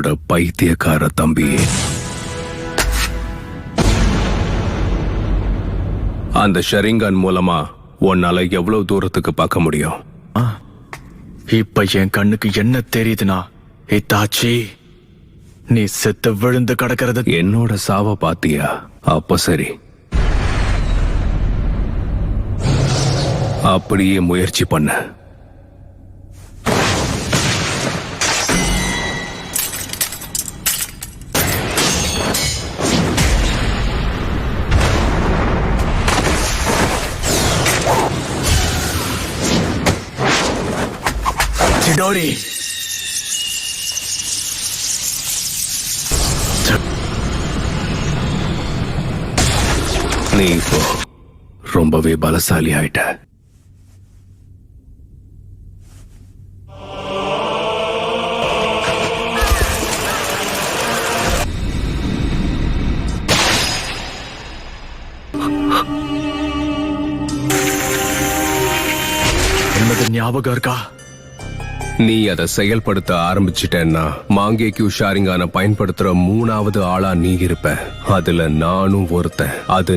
என்னோட பைத்தியக்கார தம்பி. அந்த ஷரிங்கான் மூலமா உன்னால எவ்வளவு தூரத்துக்கு பார்க்க முடியும்? இப்ப என் கண்ணுக்கு என்ன தெரியுதுனா, இத்தாச்சி நீ செத்து விழுந்து கிடக்கிறது. என்னோட சாவ பாத்தியா? அப்ப சரி, அப்படியே முயற்சி பண்ண. சிடோரி, நீ இப்போ ரொம்பவே பலசாலி ஆயிட்ட. என்னது ஞாபகம் இருக்கா? நீ அதை செயல்படுத்த ஆரம்பிச்சிட்டேன்னா மாங்கேக்யூ ஷாரிங்கான பயன்படுத்துற 3வது ஆளா நீ இருப்ப. அதுல நானும் ஒருத்தன். அது